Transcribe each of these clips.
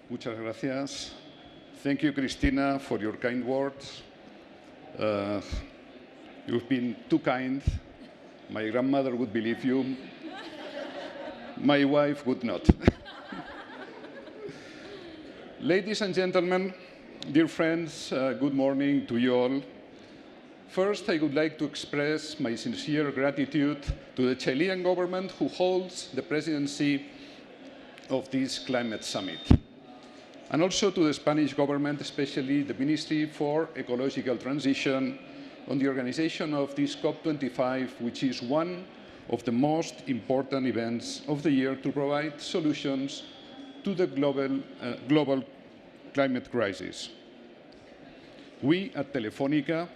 Muchas gracias. Thank you, Cristina, for your kind words. You've been too kind. My grandmother would believe you. My wife would not. Ladies and gentlemen, dear friends, good morning to you all. First, I would like to express my sincere gratitude to the Chilean government who holds the presidency of this climate summit, and also to the Spanish government, especially the Ministry for Ecological Transition, on the organization of this COP25, which is one of the most important events of the year to provide solutions to the global climate crisis. We at Telefónica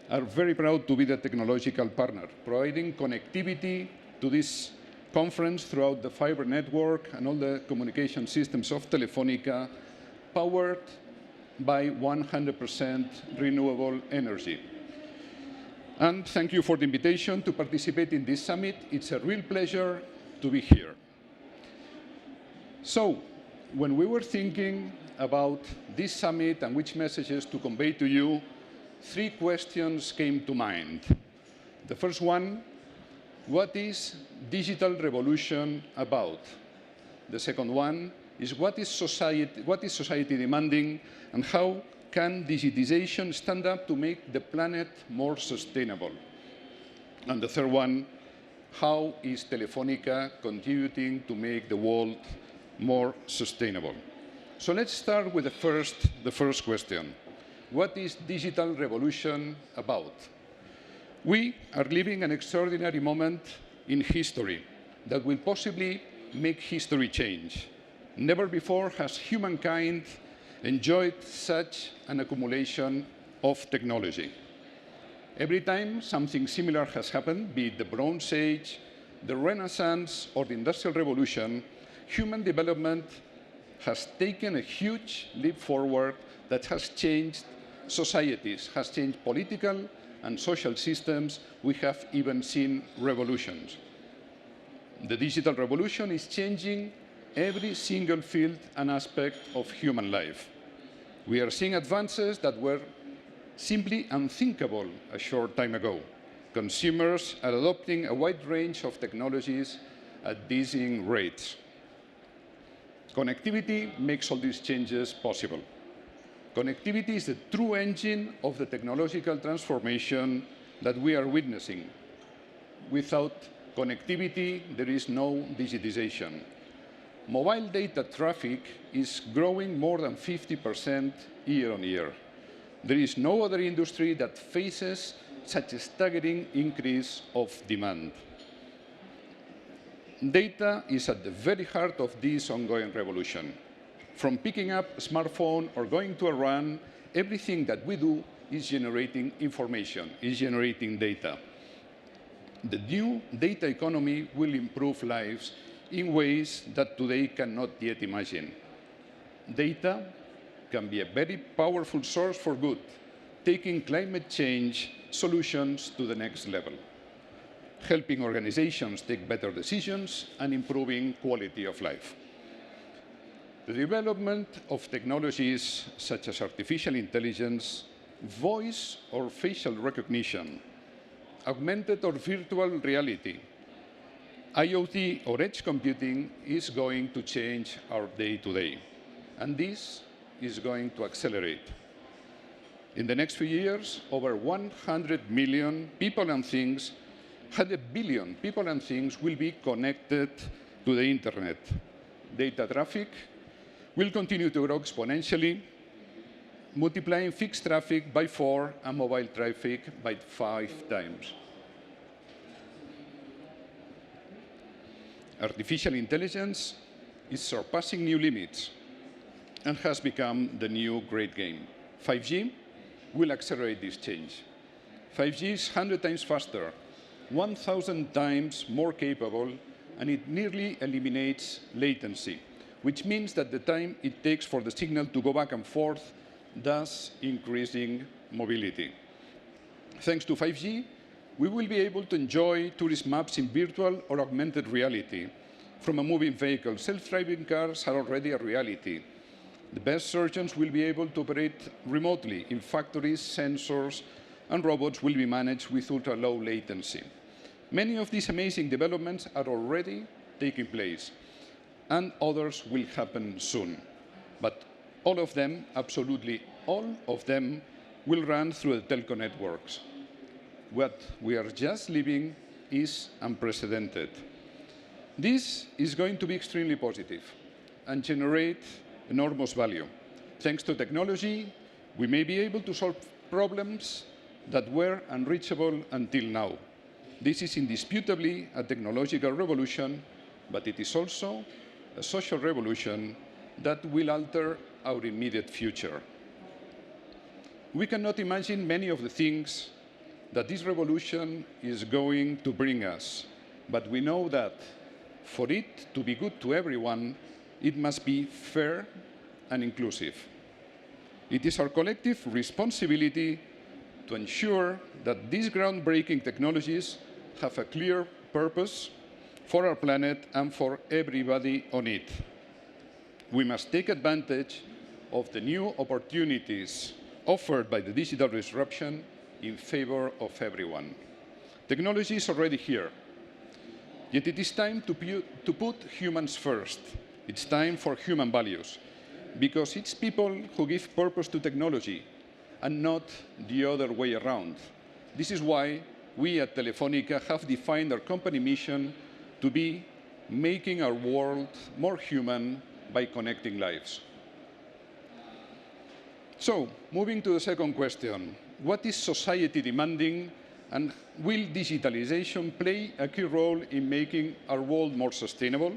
are very proud to be the technological partner, providing connectivity to this conference throughout the fiber network and all the communication systems of Telefónica, powered by 100% renewable energy. And thank you for the invitation to participate in this summit. It's a real pleasure to be here. So, when we were thinking about this summit and which messages to convey to you, three questions came to mind. The first one, what is digital revolution about? The second one is what is society demanding, and how can digitization stand up to make the planet more sustainable? And the third one, how is Telefónica contributing to make the world more sustainable? So let's start with the first question. What is digital revolution about? We are living an extraordinary moment in history that will possibly make history change. Never before has humankind enjoyed such an accumulation of technology. Every time something similar has happened, be it the Bronze Age, the Renaissance, or the Industrial Revolution, human development has taken a huge leap forward that has changed societies, has changed political and social systems. We have even seen revolutions. The digital revolution is changing every single field and aspect of human life. We are seeing advances that were simply unthinkable a short time ago. Consumers are adopting a wide range of technologies at dizzying rates. Connectivity makes all these changes possible. Connectivity is the true engine of the technological transformation that we are witnessing. Without connectivity, there is no digitization. Mobile data traffic is growing more than 50% year on year. There is no other industry that faces such a staggering increase of demand. Data is at the very heart of this ongoing revolution. From picking up a smartphone or going to a run, everything that we do is generating information, is generating data. The new data economy will improve lives in ways that today cannot yet imagine. Data can be a very powerful source for good, taking climate change solutions to the next level, helping organizations take better decisions and improving quality of life. The development of technologies such as artificial intelligence, voice or facial recognition, augmented or virtual reality, IoT or edge computing is going to change our day-to-day, and this is going to accelerate. In the next few years, over 100 million people and things, 100 billion people and things will be connected to the internet. Data traffic will continue to grow exponentially, multiplying fixed traffic by 4 and mobile traffic by 5 times. Artificial intelligence is surpassing new limits and has become the new great game. 5G will accelerate this change. 5G is 100 times faster, 1,000 times more capable, and it nearly eliminates latency, which means that the time it takes for the signal to go back and forth, thus increasing mobility. Thanks to 5G, we will be able to enjoy tourist maps in virtual or augmented reality from a moving vehicle. Self-driving cars are already a reality. The best surgeons will be able to operate remotely in factories, sensors, and robots will be managed with ultra-low latency. Many of these amazing developments are already taking place, and others will happen soon. But all of them, absolutely all of them, will run through the telco networks. What we are just living is unprecedented. This is going to be extremely positive and generate enormous value. Thanks to technology, we may be able to solve problems that were unreachable until now. This is indisputably a technological revolution, but it is also a social revolution that will alter our immediate future. We cannot imagine many of the things that this revolution is going to bring us, but we know that for it to be good to everyone, it must be fair and inclusive. It is our collective responsibility to ensure that these groundbreaking technologies have a clear purpose for our planet and for everybody on it. We must take advantage of the new opportunities offered by the digital disruption in favor of everyone. Technology is already here, yet it is time to put humans first. It's time for human values, because it's people who give purpose to technology and not the other way around. This is why we at Telefónica have defined our company mission to be making our world more human by connecting lives. So, moving to the second question, what is society demanding, and will digitalization play a key role in making our world more sustainable?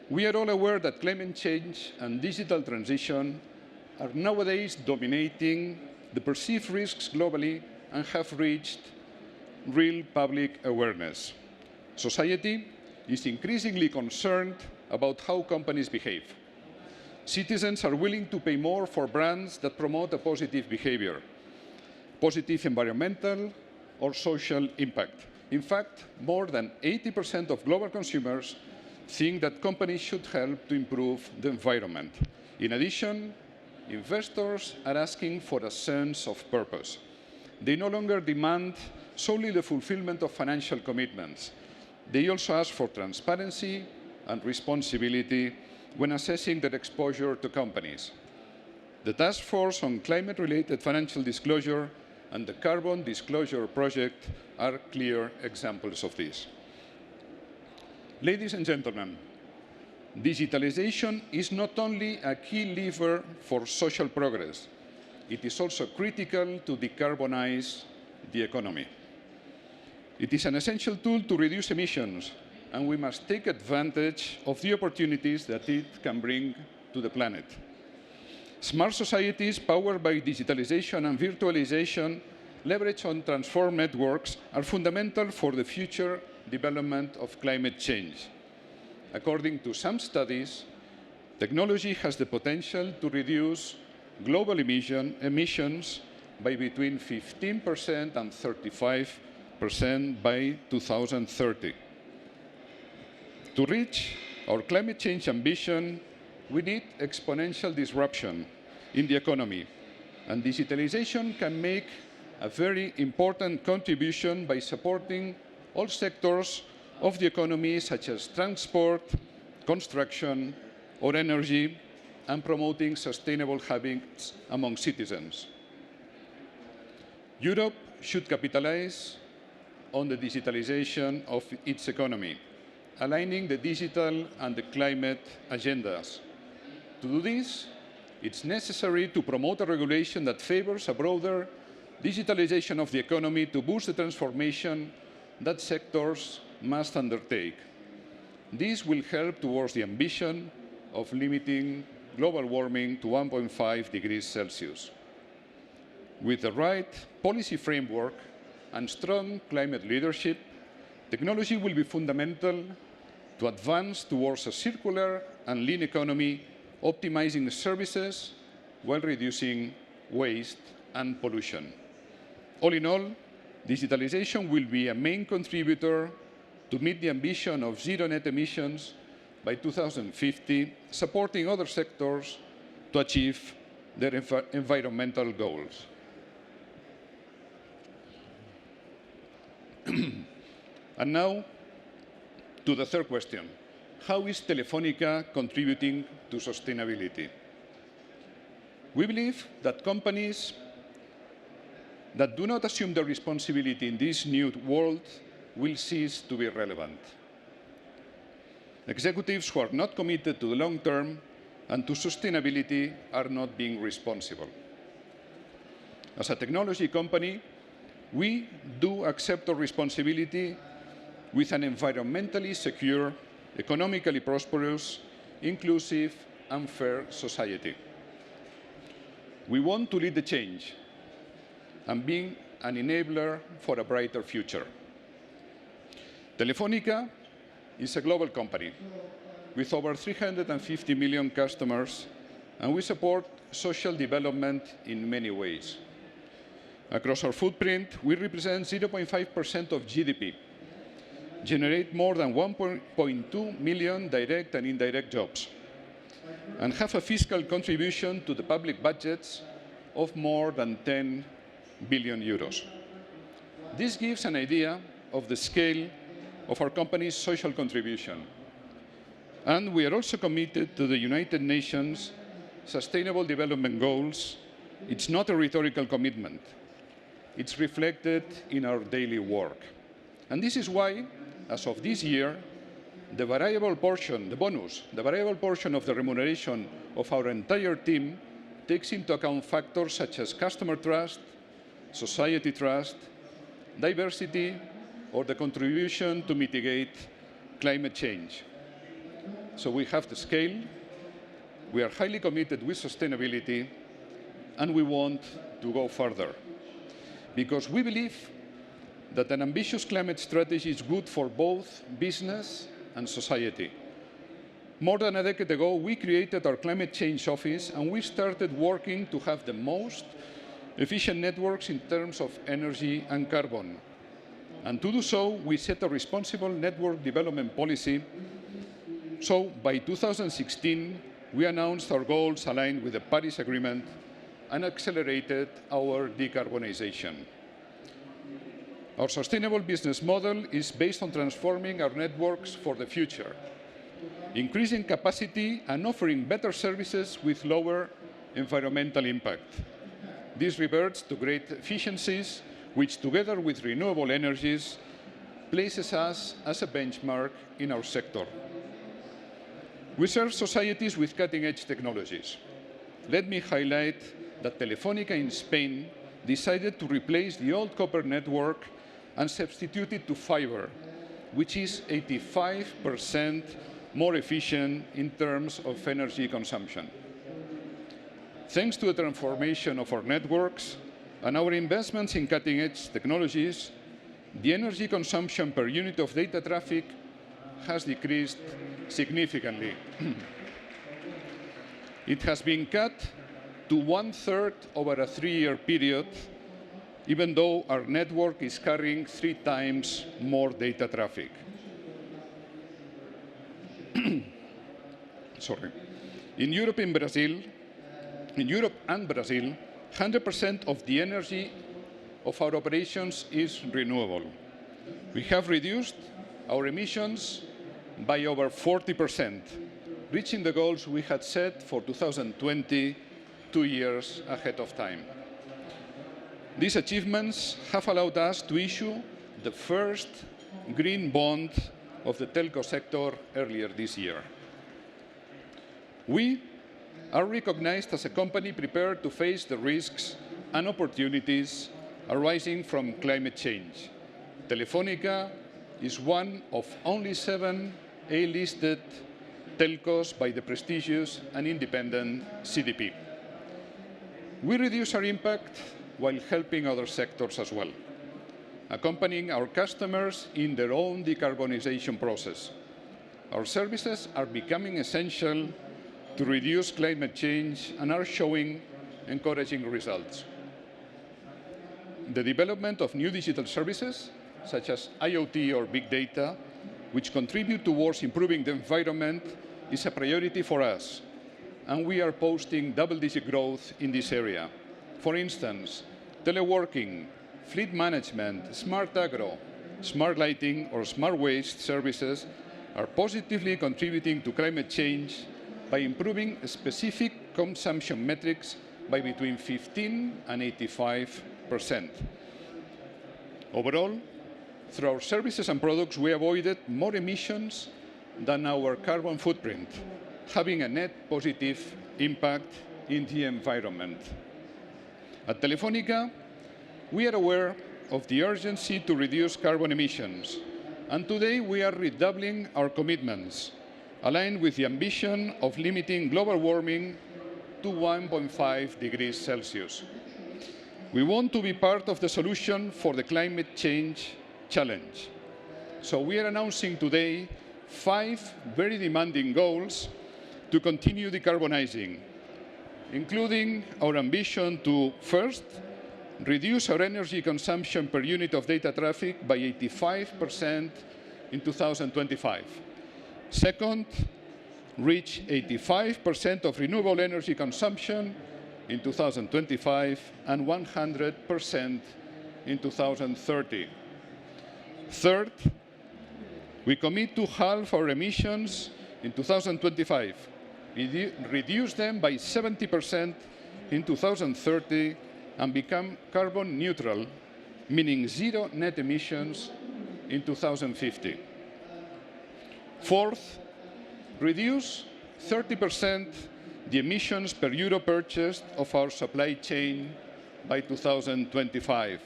We are all aware that climate change and digital transition are nowadays dominating the perceived risks globally and have reached real public awareness. Society is increasingly concerned about how companies behave. Citizens are willing to pay more for brands that promote a positive behavior, positive environmental or social impact. In fact, more than 80% of global consumers think that companies should help to improve the environment. In addition, investors are asking for a sense of purpose. They no longer demand solely the fulfillment of financial commitments. They also ask for transparency and responsibility when assessing their exposure to companies. The Task Force on Climate-Related Financial Disclosure and the Carbon Disclosure Project are clear examples of this. Ladies and gentlemen, digitalization is not only a key lever for social progress, it is also critical to decarbonize the economy. It is an essential tool to reduce emissions, and we must take advantage of the opportunities that it can bring to the planet. Smart societies powered by digitalization and virtualization, leveraged on transformed networks, are fundamental for the future development of climate change. According to some studies, technology has the potential to reduce global emissions by between 15% and 35% by 2030. To reach our climate change ambition, we need exponential disruption in the economy, and digitalization can make a very important contribution by supporting all sectors of the economy, such as transport, construction, or energy, and promoting sustainable habits among citizens. Europe should capitalize on the digitalization of its economy, aligning the digital and the climate agendas. To do this, it's necessary to promote a regulation that favors a broader digitalization of the economy to boost the transformation that sectors must undertake. This will help towards the ambition of limiting global warming to 1.5 degrees Celsius. With the right policy framework and strong climate leadership, technology will be fundamental to advance towards a circular and lean economy, optimizing services while reducing waste and pollution. All in all, digitalization will be a main contributor to meet the ambition of zero net emissions by 2050, supporting other sectors to achieve their environmental goals. And now, to the third question. How is Telefónica contributing to sustainability? We believe that companies that do not assume their responsibility in this new world will cease to be relevant. Executives who are not committed to the long term and to sustainability are not being responsible. As a technology company, we do accept our responsibility with an environmentally secure, economically prosperous, inclusive, and fair society. We want to lead the change and be an enabler for a brighter future. Telefónica is a global company with over 350 million customers, and we support social development in many ways. Across our footprint, we represent 0.5% of GDP, generate more than 1.2 million direct and indirect jobs, and have a fiscal contribution to the public budgets of more than 10 billion euros. This gives an idea of the scale of our company's social contribution. And we are also committed to the United Nations Sustainable Development Goals. It's not a rhetorical commitment. It's reflected in our daily work. And this is why, as of this year, the variable portion, the bonus, the variable portion of the remuneration of our entire team takes into account factors such as customer trust, society trust, diversity, or the contribution to mitigate climate change. So we have the scale, we are highly committed with sustainability, and we want to go further. Because we believe that an ambitious climate strategy is good for both business and society. More than a decade ago, we created our climate change office, and we started working to have the most efficient networks in terms of energy and carbon. And to do so, we set a responsible network development policy. So by 2016, we announced our goals aligned with the Paris Agreement and accelerated our decarbonization. Our sustainable business model is based on transforming our networks for the future, increasing capacity and offering better services with lower environmental impact. This reverts to great efficiencies, which together with renewable energies, places us as a benchmark in our sector. We serve societies with cutting-edge technologies. Let me highlight that Telefónica in Spain decided to replace the old copper network and substitute it to fiber, which is 85% more efficient in terms of energy consumption. Thanks to the transformation of our networks and our investments in cutting-edge technologies, the energy consumption per unit of data traffic has decreased significantly. It has been cut to 1/3 over a 3-year period, even though our network is carrying 3 times more data traffic. Sorry. In Europe and Brazil, 100% of the energy of our operations is renewable. We have reduced our emissions by over 40%, reaching the goals we had set for 2020, 2 years ahead of time. These achievements have allowed us to issue the first green bond of the telco sector earlier this year. We are recognized as a company prepared to face the risks and opportunities arising from climate change. Telefónica is one of only 7 A-listed telcos by the prestigious and independent CDP. We reduce our impact while helping other sectors as well, accompanying our customers in their own decarbonization process. Our services are becoming essential to reduce climate change and are showing encouraging results. The development of new digital services, such as IoT or big data, which contribute towards improving the environment, is a priority for us, and we are posting double-digit growth in this area. For instance, teleworking, fleet management, smart agro, smart lighting, or smart waste services are positively contributing to climate change by improving specific consumption metrics by between 15 and 85%. Overall, through our services and products, we avoided more emissions than our carbon footprint, having a net positive impact in the environment. At Telefónica, we are aware of the urgency to reduce carbon emissions, and today we are redoubling our commitments, aligned with the ambition of limiting global warming to 1.5 degrees Celsius. We want to be part of the solution for the climate change challenge. So we are announcing today 5 very demanding goals to continue decarbonizing, including our ambition to, first, reduce our energy consumption per unit of data traffic by 85% in 2025. Second, reach 85% of renewable energy consumption in 2025 and 100% in 2030. Third, we commit to halve our emissions in 2025, reduce them by 70% in 2030, and become carbon neutral, meaning zero net emissions in 2050. Fourth, reduce 30% the emissions per euro purchased of our supply chain by 2025.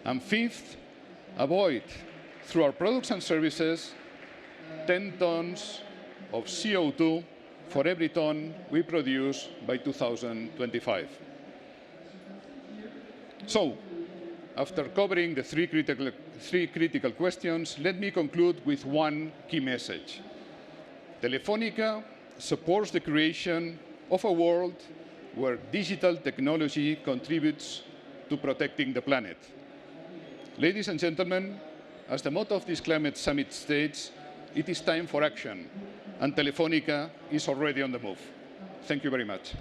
And fifth, avoid, through our products and services, 10 tons of CO2 for every ton we produce by 2025. So, after covering the three critical questions, let me conclude with one key message. Telefónica supports the creation of a world where digital technology contributes to protecting the planet. Ladies and gentlemen, as the motto of this climate summit states, it is time for action, and Telefónica is already on the move. Thank you very much.